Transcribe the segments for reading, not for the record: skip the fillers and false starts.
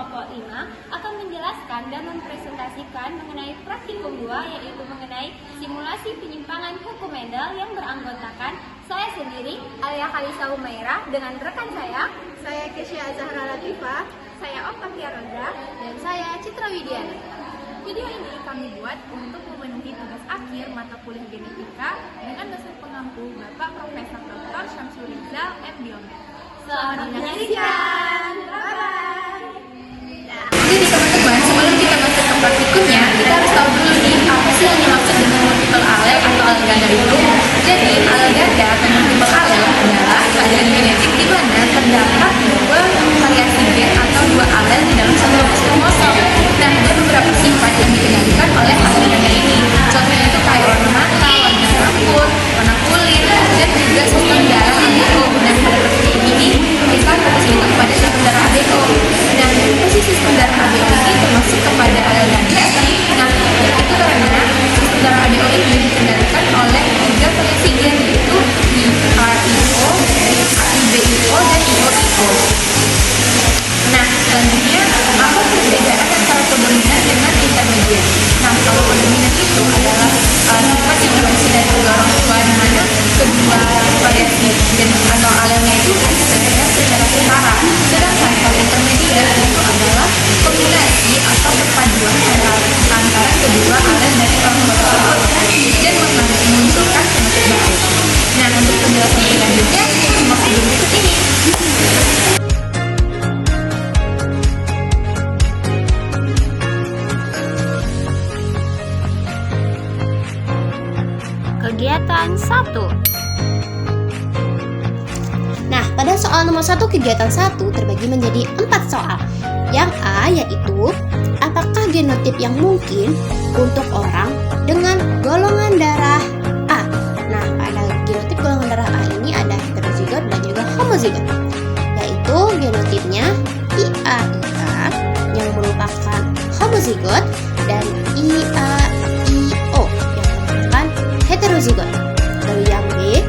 kelompok 5 akan menjelaskan dan mempresentasikan mengenai praktikum 2, yaitu mengenai simulasi penyimpangan hukum medal yang beranggotakan saya sendiri, Alia Kalisa Humaira, dengan rekan saya Kesya Zahra Latifah, saya Optakia Roda, dan saya Citra Widiana. Video ini kami buat untuk memenuhi tugas akhir mata kuliah genetika dengan dosen pengampu Bapak Profesor Dr. Syamsul Rizal MDion. Selamat menyaksikan. Bye-bye. Jadi teman-teman, sebelum kita masuk ke praktikumnya, kita harus tahu dulu nih apa sih yang dimaksud dengan multiple allele atau alel ganda itu. Jadi alel ganda atau multiple allele adalah keadaan genetik di mana terdapat dua variasi gen atau dua alel di dalam satu kromosom. Nah, ada beberapa sifat yang dikendalikan oleh alel ganda ini. Contohnya itu kayak warna mata, warna rambut, warna kulit, dan juga sistem darah ABO. Nah, pada praktikum ini kita fokus itu kepada sistem darah ABO. Nah, posisi sistem darah ABO ini termasuk kepada alel ganda. Nah, itu karena sistem darah ABO ini dikendalikan oleh tiga variasi gen, yaitu IAIO, IBIO, dan IOIO. Nah, selanjutnya apa perbedaan antara kodominan dengan intermediat? Nah, kalau kodominan itu adalah sifat yang diwarisi dari kedua orang tua, di mana kedua variasi gen atau alelnya itu diberikan secara setara. Sedangkan kalau intermediat itu adalah kombinasi atau perpaduan antara kedua alel dari orang tua tersebut dan memunculkan fenotip baru. Nah, untuk penjelasan selanjutnya, simak video berikut ini. Kegiatan 1. Nah, pada soal nomor 1 kegiatan 1 terbagi menjadi 4 soal. Yang A yaitu, apakah genotip yang mungkin untuk orang dengan golongan darah A? Nah, pada genotip golongan darah A ini ada heterozigot dan juga homozigot. Yaitu genotipnya IAIA yang merupakan homozigot dan IAIO yang merupakan heterozigot. Lalu yang B,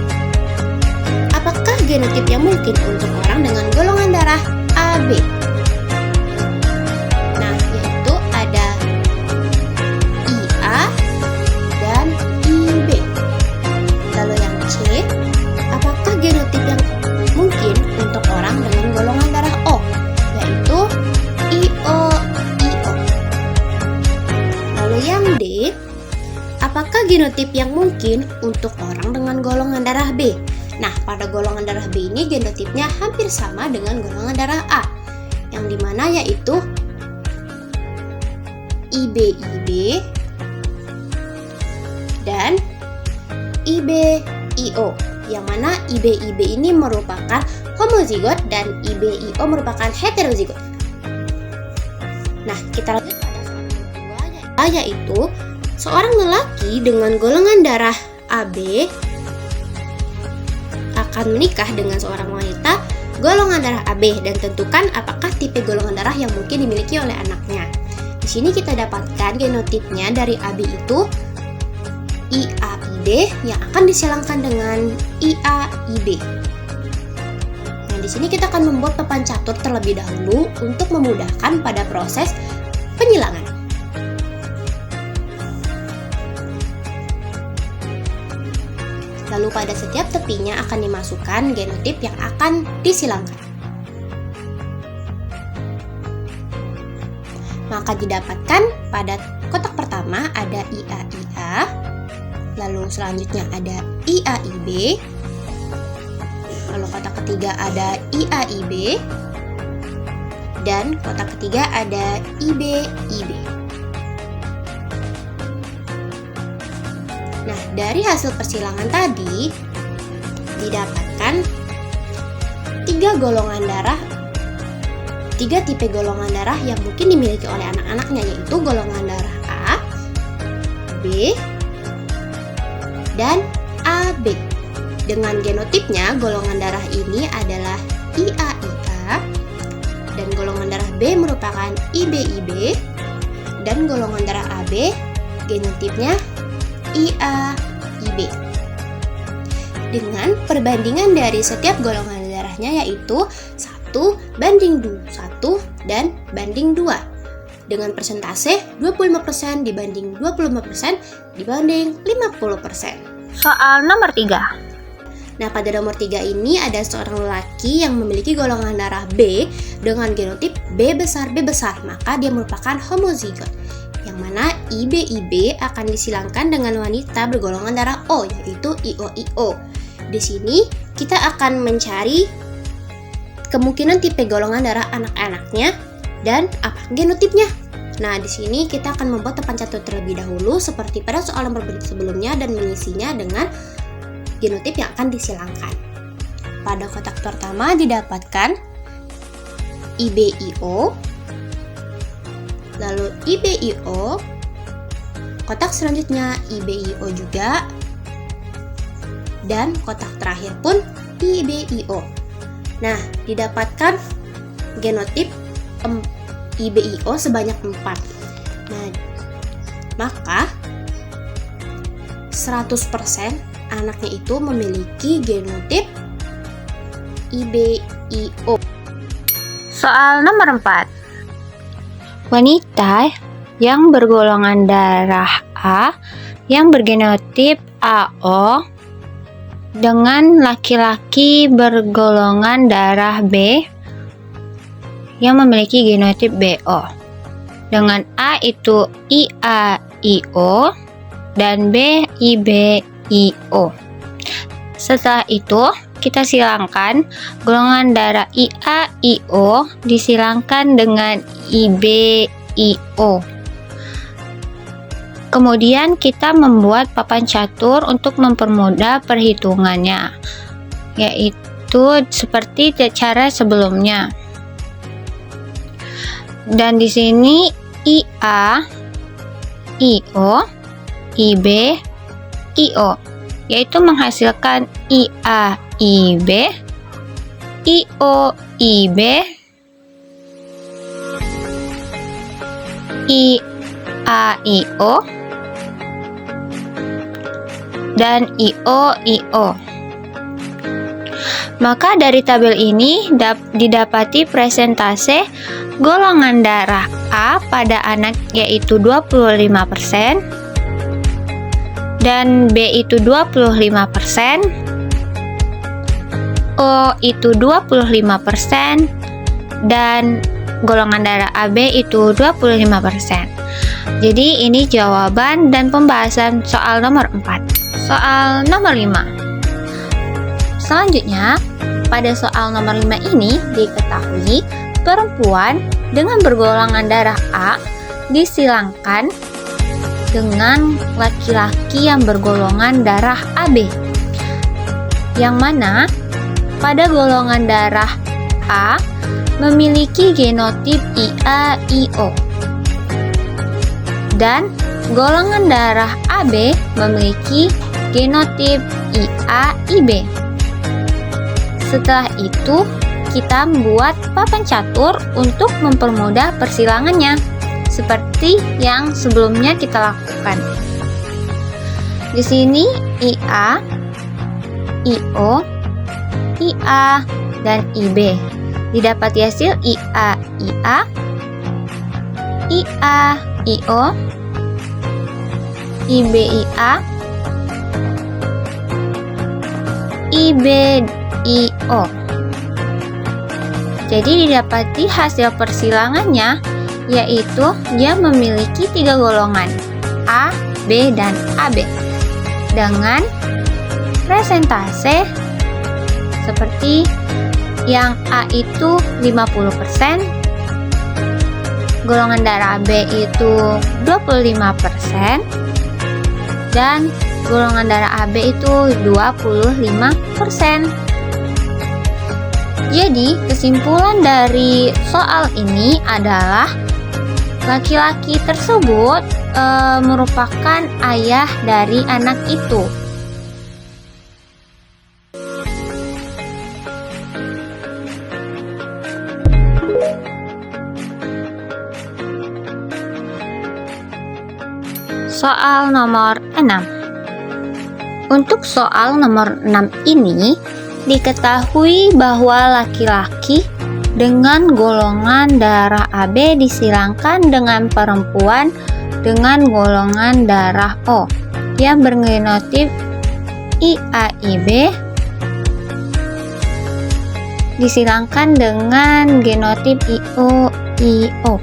apakah genotip yang mungkin untuk orang dengan golongan darah AB? Nah, yaitu ada IA dan IB. Lalu yang C, apakah genotip yang mungkin untuk orang dengan golongan darah O? Yaitu IOIO. Lalu yang D, apakah genotip yang mungkin untuk orang dengan golongan darah B? Nah, pada golongan darah B ini genotipnya hampir sama dengan golongan darah A, yang dimana yaitu IBIB dan IBIO, yang mana IBIB ini merupakan homozigot dan IBIO merupakan heterozigot. Nah, kita lanjut pada soal kedua, yaitu seorang lelaki dengan golongan darah AB akan menikah dengan seorang wanita golongan darah AB dan tentukan apakah tipe golongan darah yang mungkin dimiliki oleh anaknya. Di sini kita dapatkan genotipnya dari AB itu IAID yang akan disilangkan dengan IAIB. Nah, di sini kita akan membuat papan catur terlebih dahulu untuk memudahkan pada proses penyilangan. Lalu pada setiap tepinya akan dimasukkan genotip yang akan disilangkan. Maka didapatkan pada kotak pertama ada IAIA, lalu selanjutnya ada IAIB, lalu kotak ketiga ada IAIB, dan kotak ketiga ada IBIB. Nah, dari hasil persilangan tadi didapatkan tiga tipe golongan darah yang mungkin dimiliki oleh anak-anaknya, yaitu golongan darah A, B, dan AB. Dengan genotipnya, golongan darah ini adalah IAIA, dan golongan darah B merupakan IBIB, dan golongan darah AB genotipnya IAIB. Dengan perbandingan dari setiap golongan darahnya yaitu 1:1 dan banding 2 dengan persentase 25% dibanding 25% dibanding 50%. Soal nomor 3. Nah, pada nomor 3 ini ada seorang lelaki yang memiliki golongan darah B dengan genotip B besar, maka dia merupakan homozigot. Yang mana IB akan disilangkan dengan wanita bergolongan darah O, yaitu IO. Di sini kita akan mencari kemungkinan tipe golongan darah anak-anaknya dan apa genotipnya. Nah, di sini kita akan membuat papan catur terlebih dahulu seperti pada soal nomor sebelumnya dan mengisinya dengan genotip yang akan disilangkan. Pada kotak pertama didapatkan IBIO, lalu IBIO, kotak selanjutnya IBIO juga, dan kotak terakhir pun IBIO. Nah, didapatkan genotip IBIO sebanyak 4. Nah, maka 100% anaknya itu memiliki genotip IBIO. Soal nomor 4. Wanita yang bergolongan darah A yang bergenotip AO dengan laki-laki bergolongan darah B yang memiliki genotip BO. Dengan A itu IAIO dan B IBIO. Setelah itu, kita silangkan golongan darah IAIO disilangkan dengan IBIO. Kemudian kita membuat papan catur untuk mempermudah perhitungannya, yaitu seperti cara sebelumnya. Dan di sini IA, IO, IB, IO, yaitu menghasilkan IA, IB, IO, IB, IA, IO, dan IO, IO. Maka dari tabel ini didapati presentase golongan darah A pada anak yaitu 25%, dan B itu 25%, O itu 25%, dan golongan darah AB itu 25%. Jadi ini jawaban dan pembahasan soal nomor 4. Soal nomor 5. Selanjutnya, pada soal nomor 5 ini diketahui perempuan dengan bergolongan darah A disilangkan dengan laki-laki yang bergolongan darah AB, yang mana pada golongan darah A memiliki genotip IAIO dan golongan darah AB memiliki genotip IAIB. Setelah itu, kita membuat papan catur untuk mempermudah persilangannya, seperti yang sebelumnya kita lakukan. Di sini IA, IO, IA, dan IB. Didapati hasil IA, IO, IBIA, IBIO. Jadi didapati hasil persilangannya yaitu dia memiliki 3 golongan A, B, dan AB dengan presentase seperti yang A itu 50%, golongan darah B itu 25%, dan golongan darah AB itu 25%. Jadi, kesimpulan dari soal ini adalah laki-laki tersebut merupakan ayah dari anak itu. Soal nomor 6. Untuk soal nomor 6 ini diketahui bahwa laki-laki dengan golongan darah AB disilangkan dengan perempuan dengan golongan darah O yang bergenotip IAIB disilangkan dengan genotip IOIO.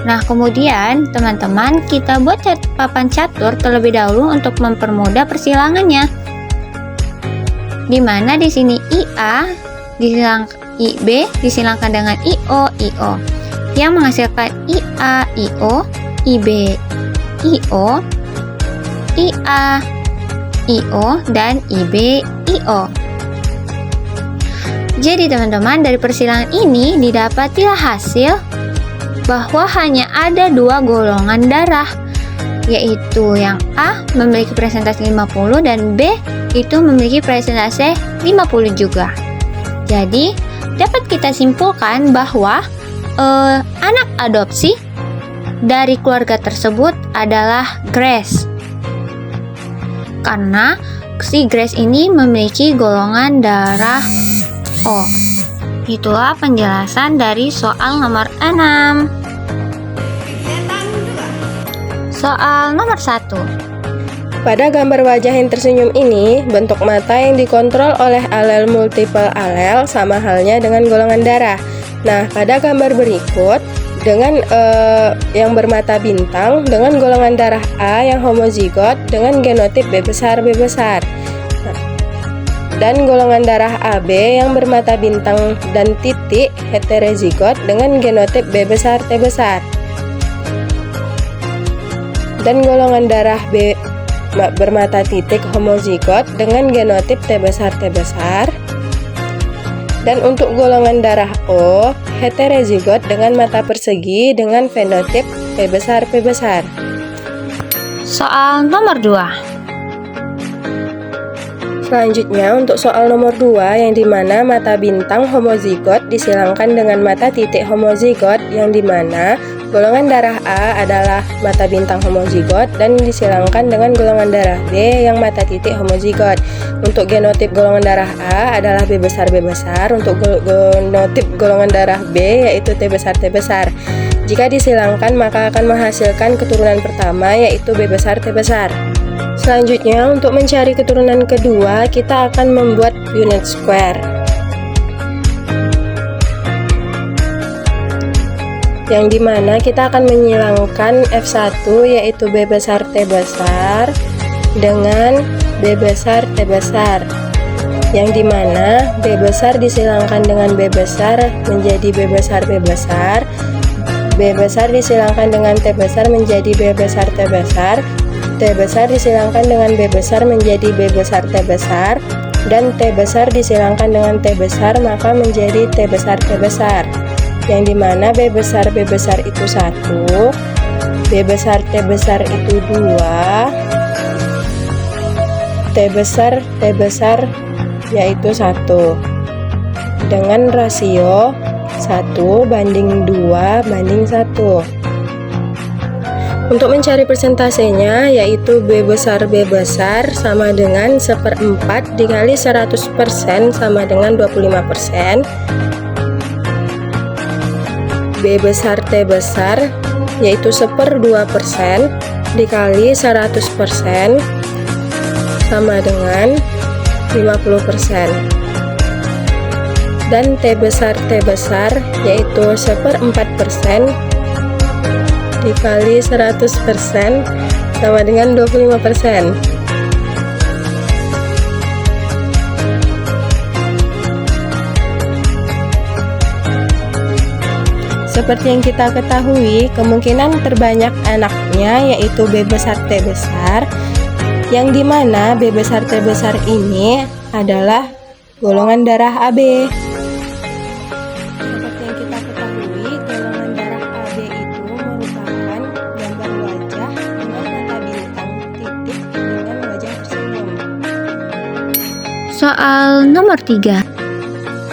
Nah, kemudian teman-teman kita buat papan catur terlebih dahulu untuk mempermudah persilangannya. Di mana di sini IA IB disilangkan dengan IOIO yang menghasilkan IAIO, IBIO, IAIO, dan IBIO. Jadi teman-teman, dari persilangan ini didapatilah hasil bahwa hanya ada dua golongan darah, yaitu yang A memiliki presentasi 50 dan B itu memiliki presentasi 50 juga. Jadi dapat kita simpulkan bahwa anak adopsi dari keluarga tersebut adalah Grace, karena si Grace ini memiliki golongan darah O. Itulah penjelasan dari soal nomor 6. Soal nomor 1. Pada gambar wajah yang tersenyum ini, bentuk mata yang dikontrol oleh alel multiple alel sama halnya dengan golongan darah. Nah, pada gambar berikut, dengan yang bermata bintang dengan golongan darah A yang homozigot dengan genotip B besar. Dan golongan darah AB yang bermata bintang dan titik heterozigot dengan genotip B besar T besar. Dan golongan darah B bermata titik homozigot dengan genotip T besar. Dan untuk golongan darah O heterozigot dengan mata persegi dengan fenotip P besar. Soal nomor 2. Selanjutnya untuk soal nomor 2 yang dimana mata bintang homozigot disilangkan dengan mata titik homozigot yang dimana golongan darah A adalah mata bintang homozigot dan disilangkan dengan golongan darah B yang mata titik homozigot. Untuk genotip golongan darah A adalah B besar. Untuk genotip golongan darah B yaitu T besar. Jika disilangkan maka akan menghasilkan keturunan pertama yaitu B besar T besar. Selanjutnya untuk mencari keturunan kedua kita akan membuat Punnett square, yang dimana kita akan menyilangkan F1 yaitu B besar T besar dengan B besar T besar, yang dimana B besar disilangkan dengan B besar menjadi B besar, B besar disilangkan dengan T besar menjadi B besar T besar, T besar disilangkan dengan B besar menjadi B besar T besar, dan T besar disilangkan dengan T besar maka menjadi T besar, yang dimana B besar itu 1, B besar T besar itu 2, T besar yaitu 1 dengan rasio 1:2:1. Untuk mencari persentasenya yaitu B besar sama dengan 1/4 dikali 100% sama dengan 25%. B besar T besar yaitu 1/2% dikali 100% sama dengan 50%. Dan T besar yaitu 1/4% dikali 100% sama dengan 25%. Seperti yang kita ketahui, kemungkinan terbanyak anaknya yaitu B besar T besar, yang dimana B besar T besar ini adalah golongan darah AB. Seperti yang kita ketahui, golongan darah AB itu merupakan gambar wajah dengan mata bintang titik dengan wajah tersenyum. Soal nomor 3.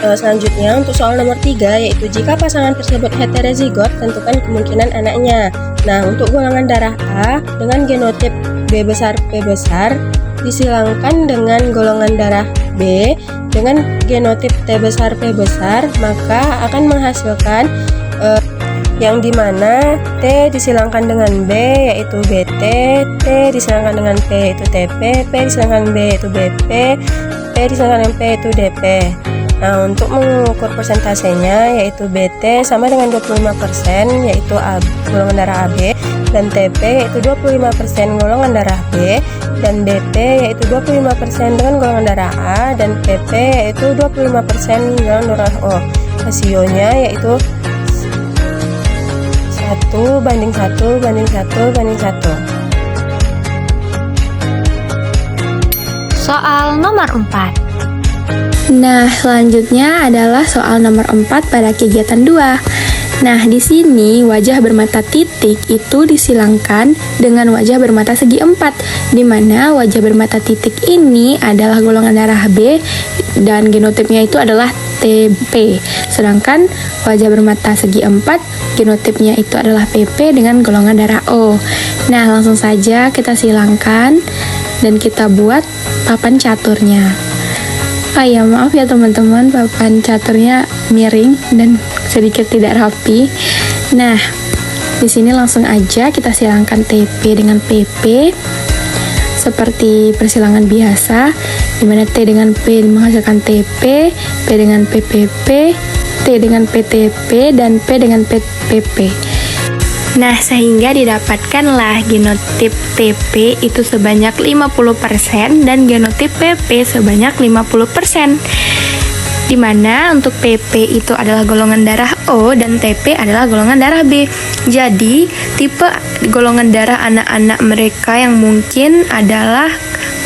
Selanjutnya untuk soal nomor 3 yaitu jika pasangan tersebut heterozigot tentukan kemungkinan anaknya. Nah, untuk golongan darah A dengan genotip B besar P besar disilangkan dengan golongan darah B dengan genotip T besar P besar, maka akan menghasilkan yang dimana T disilangkan dengan B yaitu BT, T disilangkan dengan P yaitu TP, P disilangkan B yaitu BP, P disilangkan dengan P yaitu DP. Nah, untuk mengukur persentasenya yaitu BT sama dengan 25% yaitu golongan darah AB, dan TP yaitu 25% golongan darah B, dan BP yaitu 25% dengan golongan darah A, dan PP yaitu 25% golongan darah O. Rasionya yaitu 1:1:1:1. Soal nomor 4. Nah, selanjutnya adalah soal nomor 4 pada kegiatan 2. Nah, di sini wajah bermata titik itu disilangkan dengan wajah bermata segi 4, di mana wajah bermata titik ini adalah golongan darah B dan genotipnya itu adalah TP. Sedangkan wajah bermata segi 4 genotipnya itu adalah PP dengan golongan darah O. Nah, langsung saja kita silangkan dan kita buat papan caturnya. Oh ya, maaf ya teman-teman, papan caturnya miring dan sedikit tidak rapi. Nah, di sini langsung aja kita silangkan TP dengan PP seperti persilangan biasa, di mana T dengan P menghasilkan TP, P dengan PPP, T dengan PTP, dan P dengan PPP. Nah, sehingga didapatkanlah genotip TP itu sebanyak 50% dan genotip PP sebanyak 50%. Di mana untuk PP itu adalah golongan darah O dan TP adalah golongan darah B. Jadi, tipe golongan darah anak-anak mereka yang mungkin adalah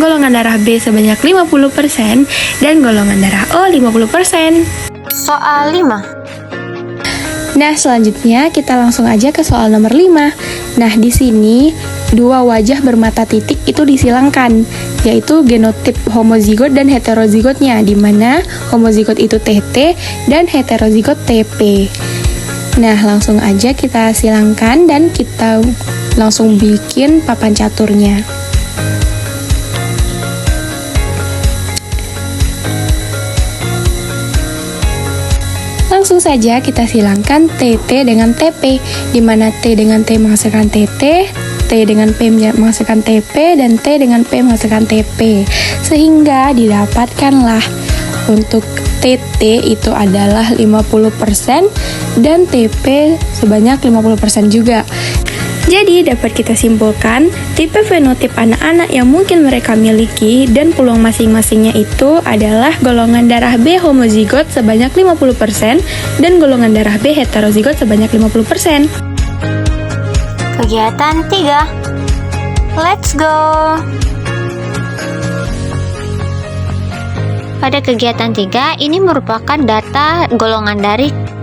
golongan darah B sebanyak 50% dan golongan darah O 50%. Soal 5. Nah, selanjutnya kita langsung aja ke soal nomor 5. Nah, di sini dua wajah bermata titik itu disilangkan, yaitu genotip homozigot dan heterozigotnya, di mana homozigot itu TT dan heterozigot TP. Nah, langsung aja kita silangkan dan kita langsung bikin papan caturnya. Langsung saja kita silangkan TT dengan TP, di mana T dengan T menghasilkan TT, T dengan P menghasilkan TP, dan T dengan P menghasilkan TP. Sehingga didapatkanlah untuk TT itu adalah 50% dan TP sebanyak 50% juga. Jadi dapat kita simpulkan tipe fenotip anak-anak yang mungkin mereka miliki dan peluang masing-masingnya itu adalah golongan darah B homozigot sebanyak 50% dan golongan darah B heterozigot sebanyak 50%. Kegiatan 3. Let's go! Pada kegiatan 3, ini merupakan data golongan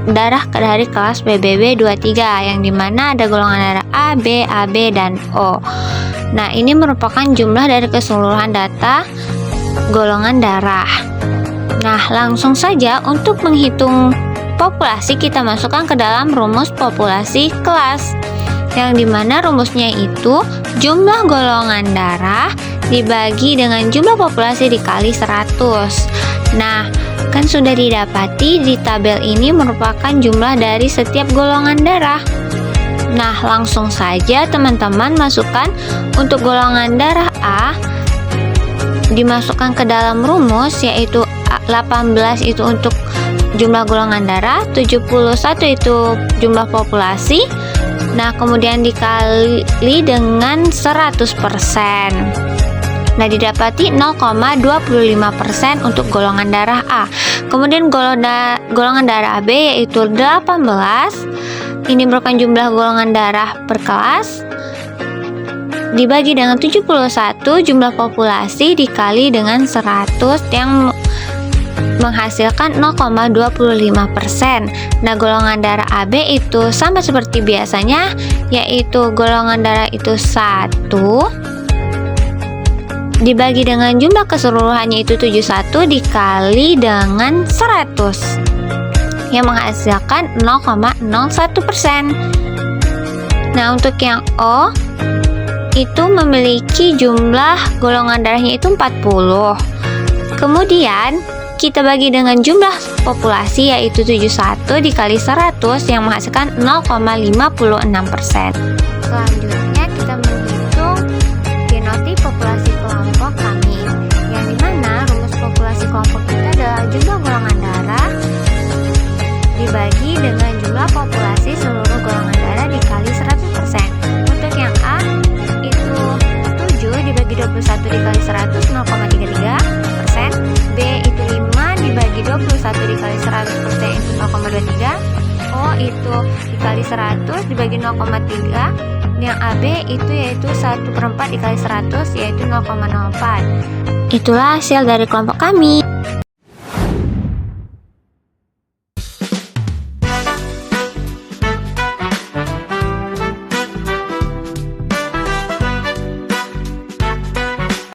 darah dari kelas BBB 23 yang dimana ada golongan darah A, B, AB, dan O. Nah, ini merupakan jumlah dari keseluruhan data golongan darah. Nah, langsung saja untuk menghitung populasi kita masukkan ke dalam rumus populasi kelas, yang dimana rumusnya itu jumlah golongan darah dibagi dengan jumlah populasi dikali 100. Nah, kan sudah didapati di tabel ini merupakan jumlah dari setiap golongan darah. Nah, langsung saja teman-teman masukkan untuk golongan darah A dimasukkan ke dalam rumus, yaitu 18 itu untuk jumlah golongan darah, 71 itu jumlah populasi. Nah, kemudian dikali dengan 100%. Nah, didapati 0,25% untuk golongan darah A. Kemudian golongan darah B yaitu 18. Ini merupakan jumlah golongan darah per kelas dibagi dengan 71 jumlah populasi dikali dengan 100 yang menghasilkan 0,25%. Nah, golongan darah AB itu sama seperti biasanya, yaitu golongan darah itu 1 dibagi dengan jumlah keseluruhannya itu 71 dikali dengan 100 yang menghasilkan 0,01%. Nah, untuk yang O itu memiliki jumlah golongan darahnya itu 40. Kemudian, kita bagi dengan jumlah populasi yaitu 71 dikali 100 yang menghasilkan 0,56%. Selanjutnya, kita menghitung genotip populasi kelompok kami, yang dimana rumus populasi kelompok kita adalah jumlah golongan darah dibagi dengan jumlah populasi seluruh golongan darah dikali 100%. Untuk yang A itu 7 dibagi 21 dikali 100 0,33%, B itu 5 dibagi 21 dikali 100% itu 0,23%, O itu dikali 100 dibagi 0,3, yang AB itu yaitu 1/4 dikali 100 yaitu 0,04. Itulah hasil dari kelompok kami.